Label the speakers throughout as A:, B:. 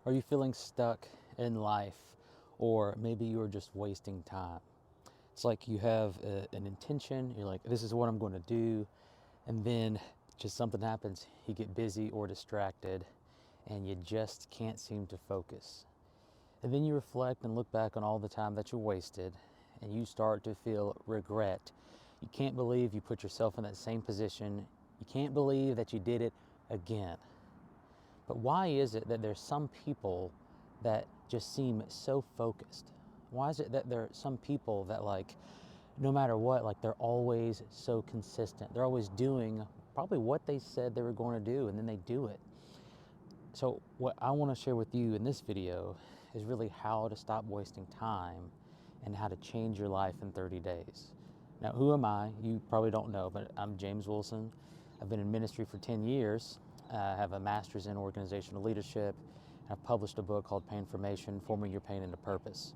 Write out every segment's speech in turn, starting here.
A: Are you feeling stuck in life? Or maybe you're just wasting time. It's like you have an intention, you're like, this is what I'm going to do, and then just something happens, you get busy or distracted, and you just can't seem to focus. And then you reflect and look back on all the time that you wasted, and you start to feel regret. You can't believe you put yourself in that same position. You can't believe that you did it again. But why is it that there's some people that just seem so focused? Why is it that there are some people that, like, no matter what, like, they're always so consistent? They're always doing probably what they said they were going to do, and then they do it. So what I want to share with you in this video is really how to stop wasting time and how to change your life in 30 days. Now, who am I? You probably don't know, but I'm James Wilson. I've been in ministry for 10 years. I have a master's in organizational leadership. And I've published a book called Painformation, Forming Your Pain into Purpose.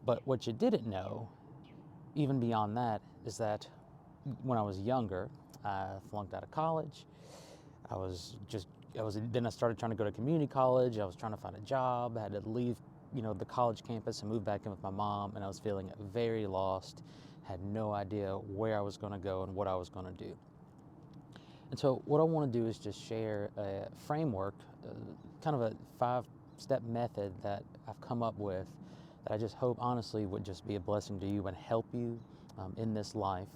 A: But what you didn't know, even beyond that, is that when I was younger, I flunked out of college. Then I started trying to go to community college. I was trying to find a job. I had to leave, the college campus and move back in with my mom, and I was feeling very lost, had no idea where I was going to go and what I was going to do. And so what I want to do is just share a framework, kind of a 5-step method that I've come up with that I just hope honestly would just be a blessing to you and help you in this life.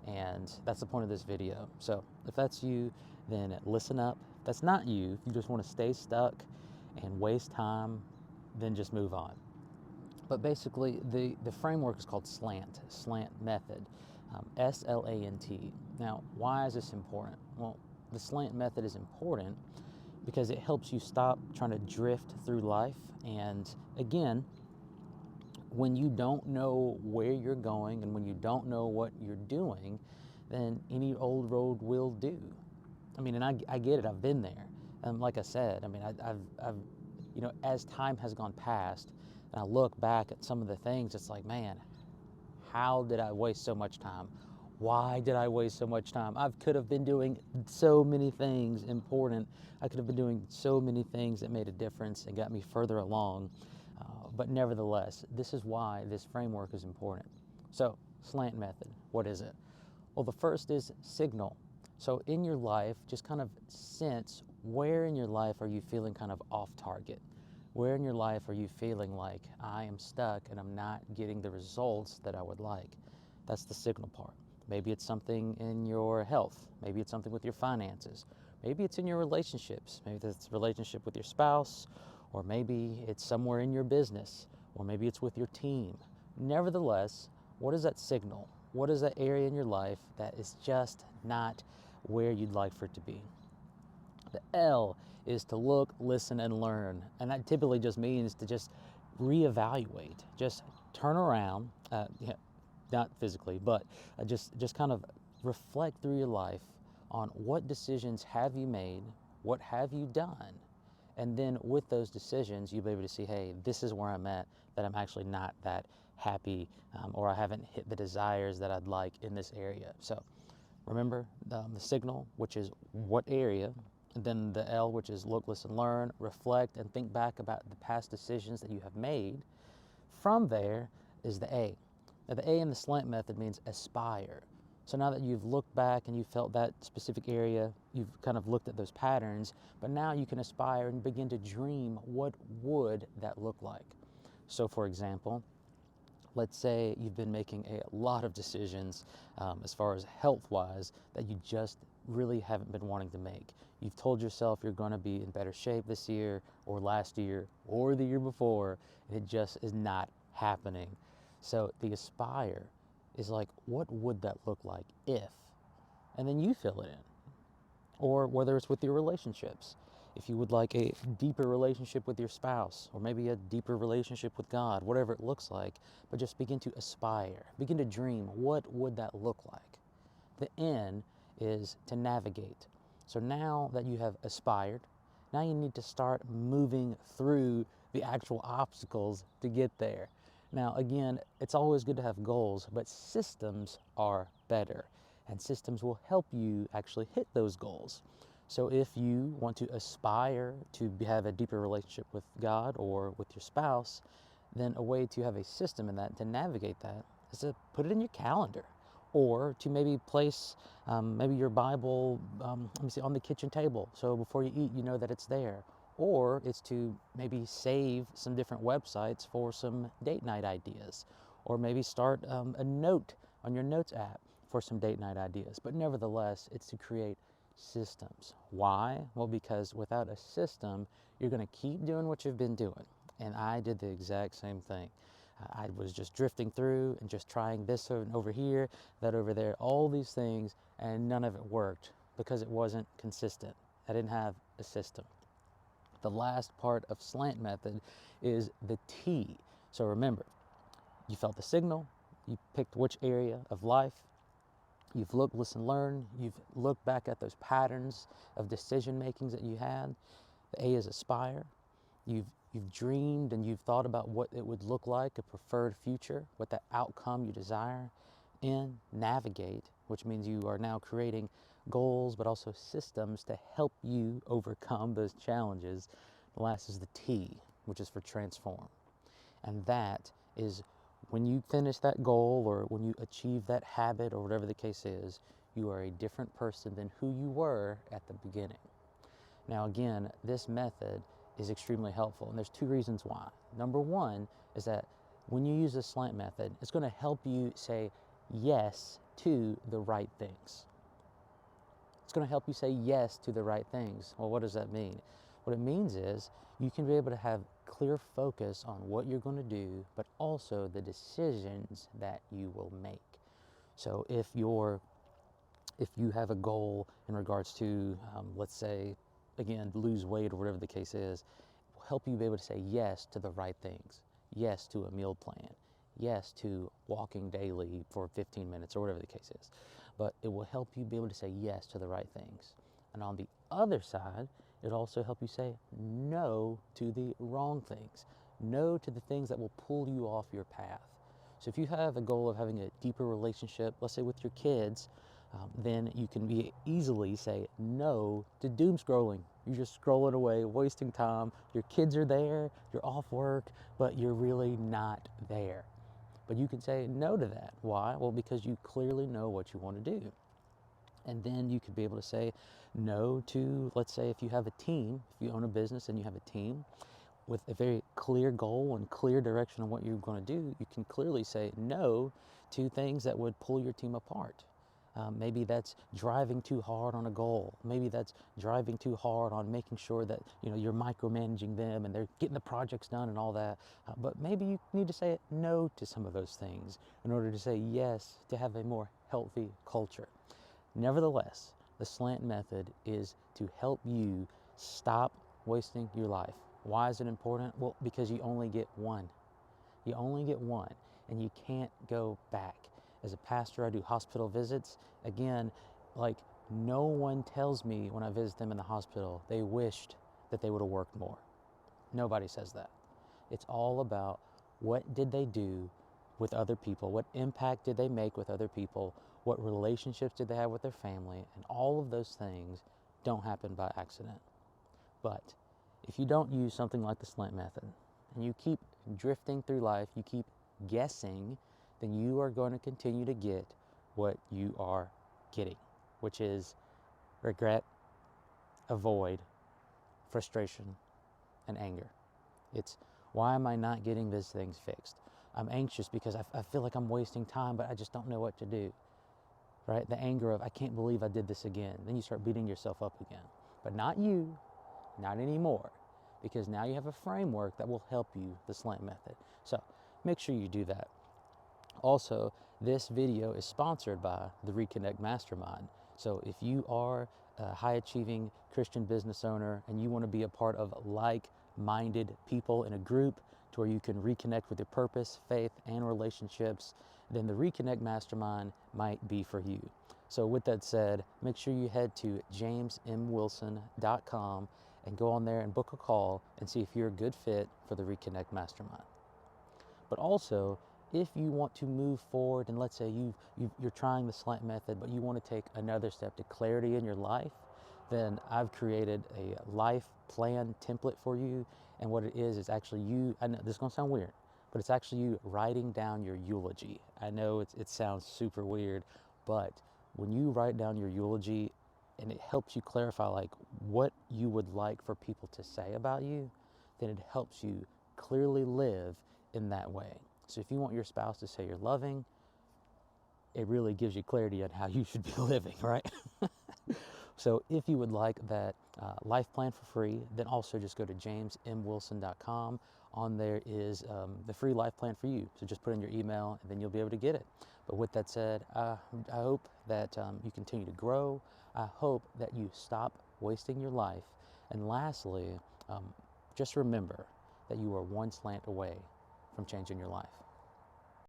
A: And that's the point of this video. So if that's you, then listen up. If that's not you, if you just want to stay stuck and waste time, then just move on. But basically, the framework is called Slant method, SLANT. Now, why is this important? Well, the Slant method is important because it helps you stop trying to drift through life. And again, when you don't know where you're going and when you don't know what you're doing, then any old road will do. I mean, and I get it. I've been there. And like I said, I mean, I've as time has gone past, and I look back at some of the things, it's like, man, how did I waste so much time? Why did I waste so much time? I could have been doing so many things important. I could have been doing so many things that made a difference and got me further along. But nevertheless, this is why this framework is important. So, slant method, what is it? Well, the first is signal. So in your life, just kind of sense where in your life are you feeling kind of off target? Where in your life are you feeling like I am stuck and I'm not getting the results that I would like? That's the signal part. Maybe it's something in your health. Maybe it's something with your finances. Maybe it's in your relationships. Maybe it's a relationship with your spouse, or maybe it's somewhere in your business, or maybe it's with your team. Nevertheless, what is that signal? What is that area in your life that is just not where you'd like for it to be? The L is to look, listen, and learn. And that typically just means to just reevaluate, just turn around, not physically, but just kind of reflect through your life on what decisions have you made, what have you done, and then with those decisions, you'll be able to see, hey, this is where I'm at, that I'm actually not that happy, or I haven't hit the desires that I'd like in this area. So remember the signal, which is what area, and then the L, which is look, listen, learn, reflect, and think back about the past decisions that you have made. From there is the A. Now, the A in the slant method means aspire. So now that you've looked back and you felt that specific area, you've kind of looked at those patterns, but now you can aspire and begin to dream, what would that look like? So for example, let's say you've been making a lot of decisions as far as health-wise that you just really haven't been wanting to make. You've told yourself you're going to be in better shape this year or last year or the year before, and it just is not happening. So the aspire is like, what would that look like if? And then you fill it in. Or whether it's with your relationships. If you would like a deeper relationship with your spouse, or maybe a deeper relationship with God, whatever it looks like, but just begin to aspire, begin to dream, what would that look like? The N is to navigate. So now that you have aspired, now you need to start moving through the actual obstacles to get there. Now, again, it's always good to have goals, but systems are better, and systems will help you actually hit those goals. So if you want to aspire to have a deeper relationship with God or with your spouse, then a way to have a system in that, to navigate that, is to put it in your calendar, or to maybe place maybe your Bible, let me see, on the kitchen table. So before you eat, you know that it's there. Or it's to maybe save some different websites for some date night ideas, or maybe start a note on your notes app for some date night ideas. But nevertheless, it's to create systems. Why? Well, because without a system, you're going to keep doing what you've been doing. And I did the exact same thing. I was just drifting through and just trying this over here, that over there, all these things, and none of it worked because it wasn't consistent. I didn't have a system. The last part of Slant method is the T. So remember, you felt the signal, you picked which area of life, you've looked, listened, learned, you've looked back at those patterns of decision makings that you had. The A is aspire. You've dreamed and you've thought about what it would look like, a preferred future, what the outcome you desire. N, navigate, which means you are now creating goals, but also systems to help you overcome those challenges. The last is the T, which is for transform. And that is when you finish that goal, or when you achieve that habit, or whatever the case is, you are a different person than who you were at the beginning. Now again, this method is extremely helpful, and there's two reasons why. Number one is that when you use the Slant method, it's going to help you say yes to the right things. It's going to help you say yes to the right things. Well, what does that mean? What it means is you can be able to have clear focus on what you're going to do, but also the decisions that you will make. So if you have a goal in regards to, let's say, again, lose weight or whatever the case is, it will help you be able to say yes to the right things. Yes to a meal plan. Yes to walking daily for 15 minutes or whatever the case is. But it will help you be able to say yes to the right things. And on the other side, it'll also help you say no to the wrong things. No to the things that will pull you off your path. So if you have a goal of having a deeper relationship, let's say with your kids, then you can easily say no to doom scrolling. You're just scrolling away, wasting time. Your kids are there, you're off work, but you're really not there. But you can say no to that. Why? Well, because you clearly know what you want to do. And then you could be able to say no to, let's say if you have a team, if you own a business and you have a team with a very clear goal and clear direction on what you're going to do, you can clearly say no to things that would pull your team apart. Maybe that's driving too hard on a goal. Maybe that's driving too hard on making sure that you're micromanaging them and they're getting the projects done and all that. But maybe you need to say no to some of those things in order to say yes to have a more healthy culture. Nevertheless, the Slant method is to help you stop wasting your life. Why is it important? Well, because you only get one. You only get one, and you can't go back. As a pastor, I do hospital visits. Again, like, no one tells me when I visit them in the hospital they wished that they would have worked more. Nobody says that. It's all about what did they do with other people, what impact did they make with other people, what relationships did they have with their family, and all of those things don't happen by accident. But if you don't use something like the Slant method, and you keep drifting through life, you keep guessing, then you are going to continue to get what you are getting, which is regret, avoid, frustration, and anger. It's, why am I not getting these things fixed? I'm anxious because I feel like I'm wasting time, but I just don't know what to do, right? The anger of, I can't believe I did this again. Then you start beating yourself up again. But not you, not anymore, because now you have a framework that will help you, the Slant method. So make sure you do that. Also, this video is sponsored by the Reconnect Mastermind. So if you are a high-achieving Christian business owner and you want to be a part of like-minded people in a group to where you can reconnect with your purpose, faith, and relationships, then the Reconnect Mastermind might be for you. So with that said, make sure you head to jamesmwilson.com and go on there and book a call and see if you're a good fit for the Reconnect Mastermind. But also, if you want to move forward, and let's say you're trying the Slant method, but you want to take another step to clarity in your life, then I've created a life plan template for you. And what it is actually you, I know this is gonna sound weird, but it's actually you writing down your eulogy. I know it sounds super weird, but when you write down your eulogy and it helps you clarify like what you would like for people to say about you, then it helps you clearly live in that way. So if you want your spouse to say you're loving, it really gives you clarity on how you should be living, right? So if you would like that life plan for free, then also just go to jamesmwilson.com. On there is the free life plan for you. So just put in your email and then you'll be able to get it. But with that said, I hope that you continue to grow. I hope that you stop wasting your life. And lastly, just remember that you are one slant away from changing your life.